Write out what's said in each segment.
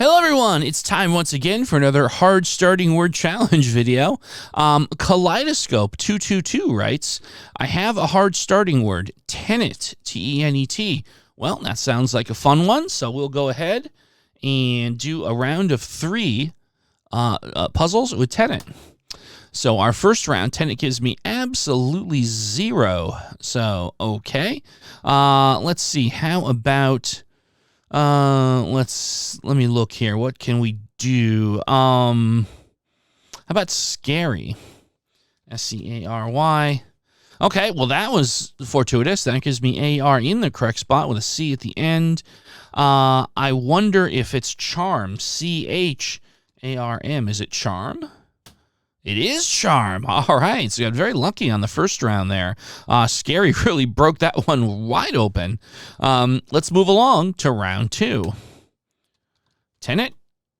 Hello everyone, it's time once again for another hard starting word challenge video. Kaleidoscope 222 writes, I have a hard starting word, TENET, T-E-N-E-T. Well, that sounds like a fun one, so we'll go ahead and do a round of three puzzles with TENET. So our first round, TENET gives me absolutely zero. So, okay. Let's see, how about... let me look here. What can we do? How about scary? S-C-A-R-Y. Okay, well, that was fortuitous. That gives me A-R in the correct spot with a C at the end. I wonder if it's charm. C-H-A-R-M. Is it charm? It is charm. All right, so you got very lucky on the first round there. Scary really broke that one wide open. Let's move along to round two. TENET,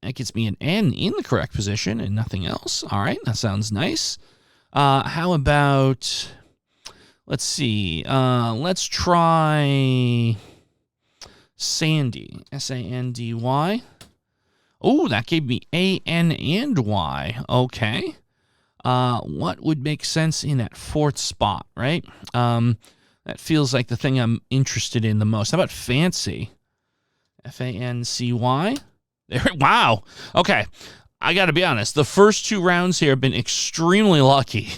that gets me an N in the correct position and nothing else. All right, that sounds nice. How about, let's see, let's try Sandy, S-A-N-D-Y. Oh, that gave me A-N and Y. Okay. What would make sense in that fourth spot, right? That feels like the thing I'm interested in the most. How about fancy? F-A-N-C-Y. Wow. Okay. I got to be honest. The first two rounds here have been extremely lucky.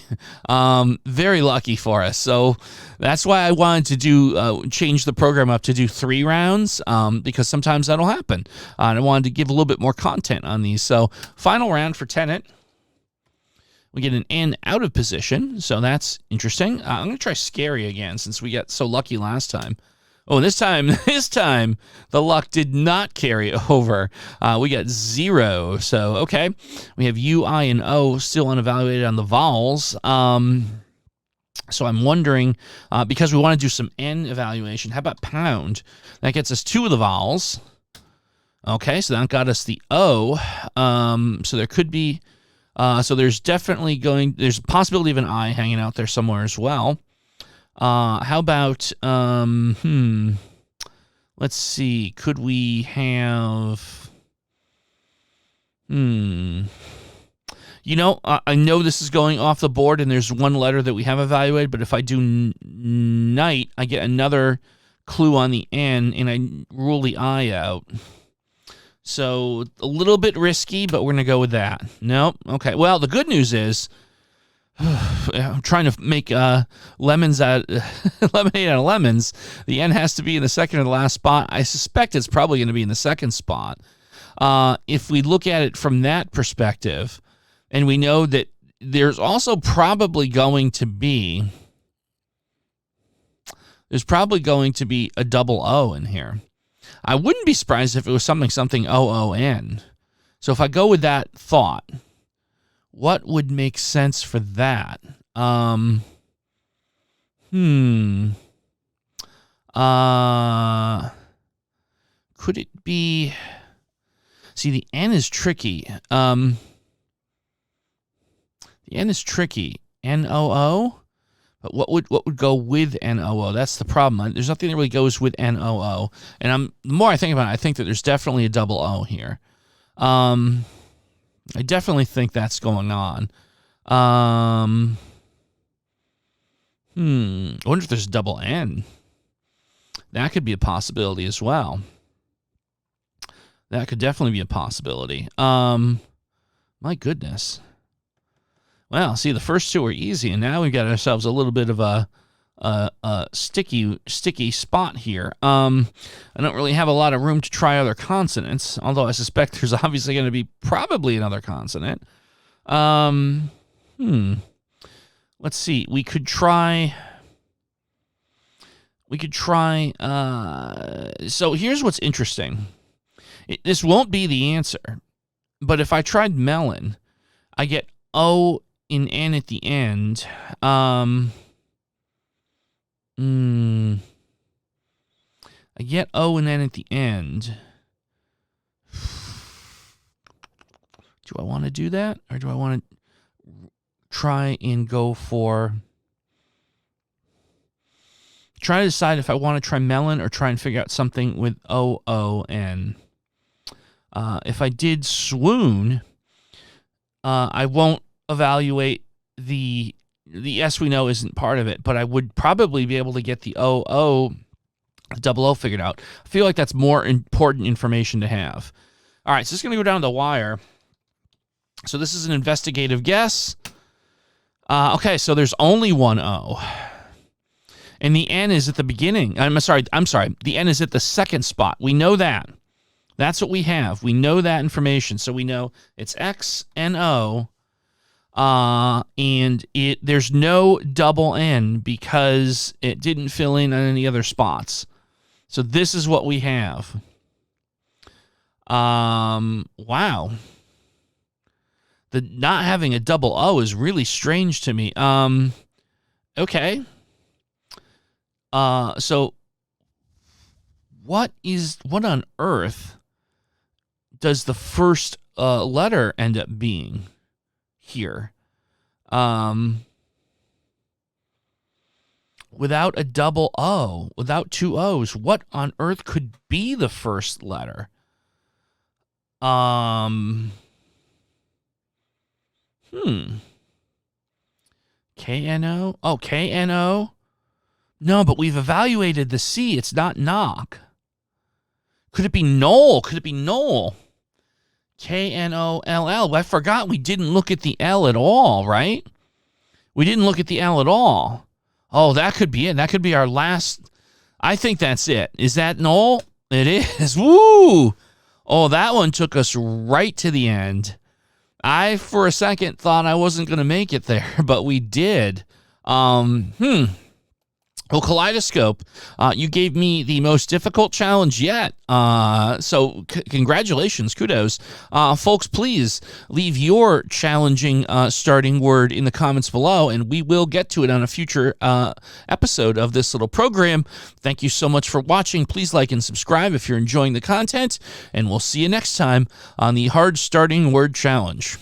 Very lucky for us. So that's why I wanted to do change the program up to do 3 rounds because sometimes that'll happen. And I wanted to give a little bit more content on these. So final round for TENET. We get an N out of position, so that's interesting. I'm going to try scary again since we got so lucky last time. Oh, this time, the luck did not carry over. We got 0, so okay. We have U, I, and O still unevaluated on the vowels. So I'm wondering, because we want to do some N evaluation, how about pound? That gets us 2 of the vowels. Okay, so that got us the O. So there could be... so there's definitely there's a possibility of an I hanging out there somewhere as well. How about, let's see, could we have, you know, I know this is going off the board and there's one letter that we have evaluated, but if I do night, I get another clue on the N and I rule the I out. So a little bit risky, but we're going to go with that. Nope. Okay. Well, the good news is I'm trying to make lemonade out of lemons. The N has to be in the second or the last spot. I suspect it's probably going to be in the second spot. If we look at it from that perspective, and we know that there's also probably going to be a double O in here. I wouldn't be surprised if it was something O-O-N. So if I go with that thought, what would make sense for that? Could it be... See, the N is tricky. The N is tricky. N-O-O? But what would go with N-O-O? That's the problem. There's nothing that really goes with N-O-O. And the more I think about it, I think that there's definitely a double O here. I definitely think that's going on. I wonder if there's a double N. That could be a possibility as well. That could definitely be a possibility. My goodness. Well, see, the first 2 are easy, and now we've got ourselves a little bit of a sticky spot here. I don't really have a lot of room to try other consonants, although I suspect there's obviously going to be probably another consonant. Let's see. We could try... So here's what's interesting. This won't be the answer, but if I tried melon, I get O in N at the end. I get O and N at the end. Do I want to do that? Or do I want to try and go for... Try to decide if I want to try melon or try and figure out something with O-O-N. If I did swoon, I won't evaluate the S we know isn't part of it, but I would probably be able to get the double O figured out. I feel like that's more important information to have. All right, so it's going to go down the wire. So this is an investigative guess. Okay, so there's only one O. And the N is at the beginning. I'm sorry. The N is at the second spot. We know that. That's what we have. We know that information. So we know it's X, N, O. And there's no double N because it didn't fill in on any other spots. So this is what we have. Wow. The not having a double O is really strange to me. Okay. So what on earth does the first letter end up being here? Without a double O, without two O's, what on earth could be the first letter? K-N-O? Oh, K-N-O? No, but we've evaluated the C. It's not knock. Could it be Knoll? K-N-O-L-L. I forgot we didn't look at the L at all, right? We didn't look at the L at all. Oh, that could be it. That could be our last. I think that's it. Is that Knoll? It is. Woo! Oh, that one took us right to the end. I, for a second, thought I wasn't going to make it there, but we did. Well, Kaleidoscope, you gave me the most difficult challenge yet. So congratulations, kudos. Folks, please leave your challenging starting word in the comments below, and we will get to it on a future episode of this little program. Thank you so much for watching. Please like and subscribe if you're enjoying the content, and we'll see you next time on the Hard Starting Word Challenge.